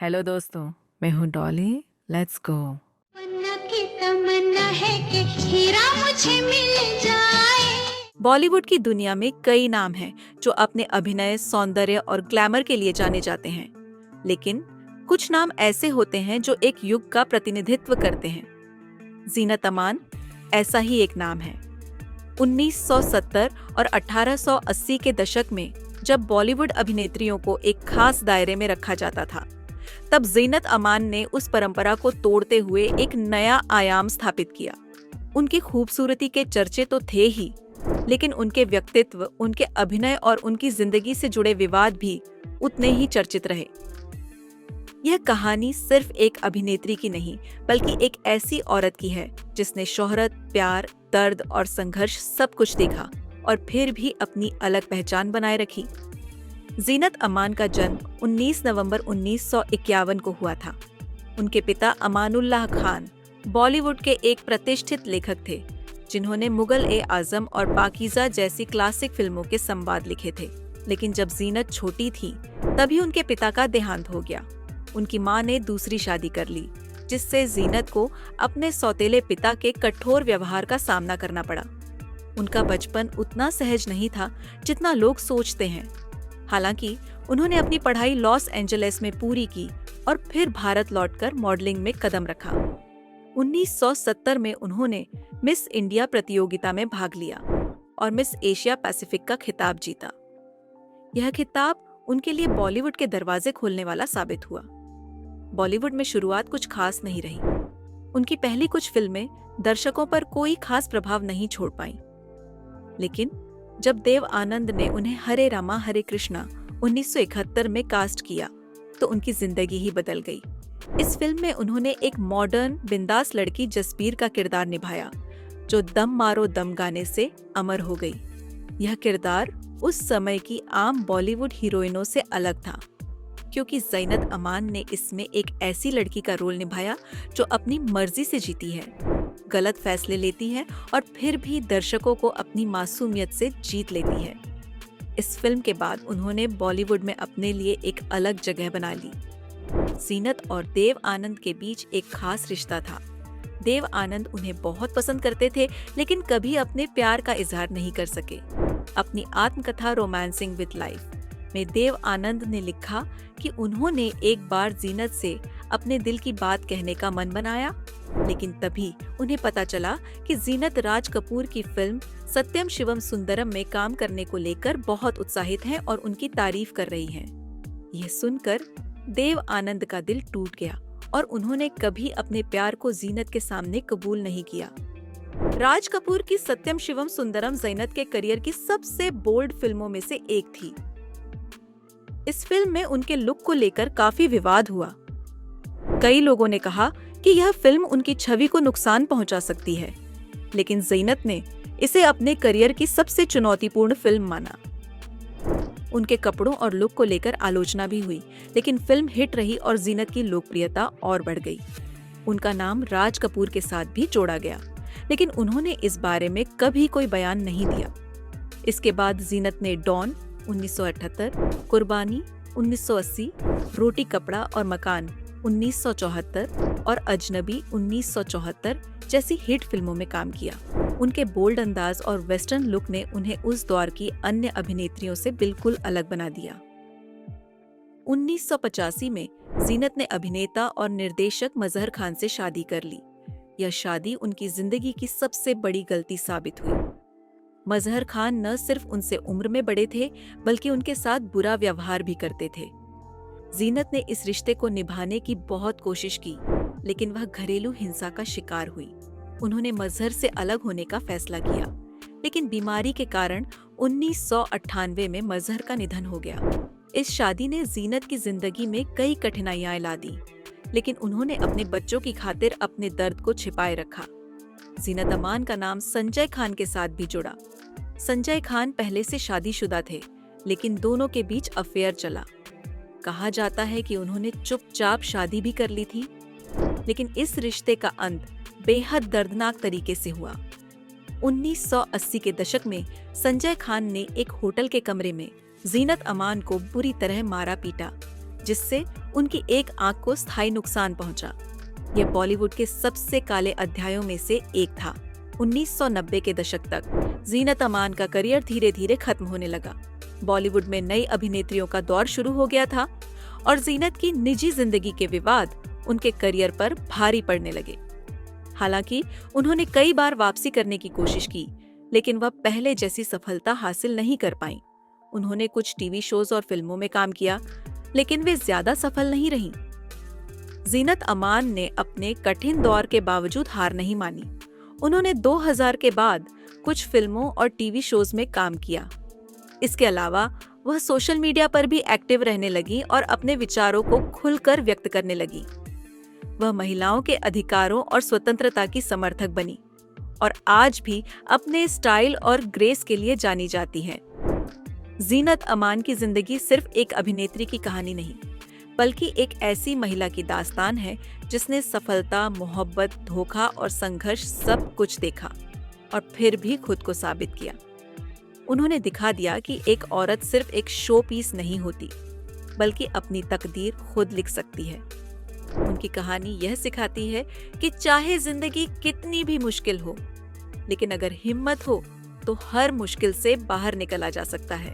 Hello दोस्तों, मैं हूँ डॉली। Let's go. तमन्ना की तमन्ना है कि हीरा मुझे मिल जाए। बॉलीवुड की दुनिया में कई नाम हैं जो अपने अभिनय, सौंदर्य और ग्लैमर के लिए जाने जाते हैं। लेकिन कुछ नाम ऐसे होते हैं जो एक युग का प्रतिनिधित्व करते हैं। जीनत अमान ऐसा ही एक नाम है। 1970 और 1880 के दशक में जब बॉलीवुड अभिनेत्रियों को एक खास दायरे में रखा जाता था, तब जीनत अमान ने उस परंपरा को तोड़ते हुए एक नया आयाम स्थापित किया। उनकी खूबसूरती के चर्चे तो थे ही, लेकिन उनके व्यक्तित्व, उनके अभिनय और उनकी जिंदगी से जुड़े विवाद भी उतने ही चर्चित रहे। यह कहानी सिर्फ एक अभिनेत्री की नहीं, बल्कि एक ऐसी औरत की है जिसने शोहरत, प्यार, दर्द और संघर्ष सब कुछ देखा और फिर भी अपनी अलग पहचान बनाए रखी। जीनत अमान का जन्म 19 नवंबर 1951 को हुआ था। उनके पिता अमानुल्लाह खान बॉलीवुड के एक प्रतिष्ठित लेखक थे, जिन्होंने मुगल-ए-आजम और पाकीज़ा जैसी क्लासिक फिल्मों के संवाद लिखे थे। लेकिन जब जीनत छोटी थी, तभी उनके पिता का देहांत हो गया। उनकी मां ने दूसरी शादी कर ली, जिससे जीनत को अपने सौतेले पिता के कठोर व्यवहार का सामना करना पड़ा। उनका बचपन उतना सहज नहीं था जितना लोग सोचते हैं। हालांकि उन्होंने अपनी पढ़ाई लॉस एंजलिस में पूरी की और फिर भारत लौटकर मॉडलिंग में कदम रखा। 1970 में उन्होंने मिस इंडिया प्रतियोगिता में भाग लिया और मिस एशिया पैसिफिक का खिताब जीता। यह खिताब उनके लिए बॉलीवुड के दरवाजे खोलने वाला साबित हुआ। बॉलीवुड में शुरुआत कुछ खास नहीं रही। उनकी पहली कुछ फिल्में दर्शकों पर कोई खास प्रभाव नहीं छोड़ पाईं। लेकिन जब देव आनंद ने उन्हें हरे रामा हरे कृष्णा 1971 में कास्ट किया, तो उनकी जिंदगी ही बदल गई। इस फिल्म में उन्होंने एक मॉडर्न, बिंदास लड़की जसबीर का किरदार निभाया, जो दम मारो दम गाने से अमर हो गई। यह किरदार उस समय की आम बॉलीवुड हीरोइनों से अलग था, क्योंकि जीनत अमान ने इसमें एक ऐसी लड़की का रोल निभाया जो अपनी मर्जी से जीती है, गलत फैसले लेती है और फिर भी दर्शकों को अपनी मासूमियत से जीत लेती है। इस फिल्म के बाद उन्होंने बॉलीवुड में अपने लिए एक अलग जगह बना ली। जीनत और देव आनंद के बीच एक खास रिश्ता था। देव आनंद उन्हें बहुत पसंद करते थे, लेकिन कभी अपने प्यार का इजहार नहीं कर सके। अपनी आत्मकथा रोमांसिंग विद लाइफ में देव आनंद ने लिखा कि उन्होंने एक बार जीनत से अपने दिल की बात कहने का मन बनाया, लेकिन तभी उन्हें पता चला कि जीनत राज कपूर की फिल्म सत्यम शिवम सुंदरम में काम करने को लेकर बहुत उत्साहित हैं और उनकी तारीफ कर रही हैं। यह सुनकर देव आनंद का दिल टूट गया और उन्होंने कभी अपने प्यार को जीनत के सामने कबूल नहीं किया। राज कपूर की सत्यम शिवम सुंदरम जीनत के करियर की सबसे बोल्ड फिल्मों में से एक थी। इस फिल्म में उनके लुक को लेकर काफी विवाद हुआ। कई लोगों ने कहा कि यह फिल्म उनकी छवि को नुकसान पहुंचा सकती है, लेकिन जीनत ने इसे अपने करियर की सबसे चुनौतीपूर्ण फिल्म माना। उनके कपड़ों और लुक को लेकर आलोचना भी हुई, लेकिन फिल्म हिट रही और जीनत की लोकप्रियता और बढ़ गई। उनका नाम राज कपूर के साथ भी जोड़ा गया, लेकिन उन्होंने इस बारे में कभी कोई बयान नहीं दिया। इसके बाद जीनत ने डॉन 1978, कुर्बानी 1980, रोटी कपड़ा और मकान 1974 और अजनबी 1974 जैसी हिट फिल्मों में काम किया। उनके बोल्ड अंदाज और वेस्टर्न लुक ने उन्हें उस दौर की अन्य अभिनेत्रियों से बिल्कुल अलग बना दिया। 1985 में जीनत ने अभिनेता और निर्देशक मजहर खान से शादी कर ली। यह शादी उनकी जिंदगी की सबसे बड़ी गलती साबित हुई। मजहर खान न सिर्फ उनसे उम्र में बड़े थे, बल्कि उनके साथ बुरा व्यवहार भी करते थे। जीनत ने इस रिश्ते को निभाने की बहुत कोशिश की, लेकिन वह घरेलू हिंसा का शिकार हुई। उन्होंने मजहर से अलग होने का फैसला किया, लेकिन बीमारी के कारण 1998 में मजहर का निधन हो गया। इस शादी ने जीनत की जिंदगी में कई कठिनाइयां ला दी, लेकिन उन्होंने अपने बच्चों की खातिर अपने दर्द को छिपाए रखा। जीनत अमान का नाम संजय खान के साथ भी जुड़ा। संजय खान पहले से शादीशुदा थे, लेकिन दोनों के बीच अफेयर चला। कहा जाता है कि उन्होंने चुपचाप शादी भी कर ली थी, लेकिन इस रिश्ते का अंत बेहद दर्दनाक तरीके से हुआ। 1980 के दशक में संजय खान ने एक होटल के कमरे में जीनत अमान को बुरी तरह मारा पीटा, जिससे उनकी एक आंख को स्थायी नुकसान पहुंचा। यह बॉलीवुड के सबसे काले अध्यायों में से एक था। 1990 के दशक तक जीनत अमान का करियर धीरे धीरे खत्म होने लगा। बॉलीवुड में नई अभिनेत्रियों का दौर शुरू हो गया था और जीनत की निजी जिंदगी के विवाद उनके करियर पर भारी पड़ने लगे। हालांकि उन्होंने कई बार वापसी करने की कोशिश की, लेकिन वह पहले जैसी सफलता हासिल नहीं कर पाईं। उन्होंने कुछ टीवी शोज और फिल्मों में काम किया, लेकिन वे ज्यादा सफल नहीं रहीं। जीनत अमान ने अपने कठिन दौर के बावजूद हार नहीं मानी। उन्होंने 2000 के बाद कुछ फिल्मों और टीवी शोज में काम किया। इसके अलावा वह सोशल मीडिया पर भी एक्टिव रहने लगी और अपने विचारों को खुलकर व्यक्त करने लगी। वह महिलाओं के अधिकारों और स्वतंत्रता की समर्थक बनी और आज भी अपने स्टाइल और ग्रेस के लिए जानी जाती हैं। जीनत अमान की जिंदगी सिर्फ एक अभिनेत्री की कहानी नहीं, बल्कि एक ऐसी महिला की दास्तान है जिसने सफलता, मोहब्बत, धोखा और संघर्ष सब कुछ देखा और फिर भी खुद को साबित किया। उन्होंने दिखा दिया कि एक औरत सिर्फ एक शो पीस नहीं होती, बल्कि अपनी तकदीर खुद लिख सकती है। उनकी कहानी यह सिखाती है कि चाहे जिंदगी कितनी भी मुश्किल हो, लेकिन अगर हिम्मत हो तो हर मुश्किल से बाहर निकला जा सकता है।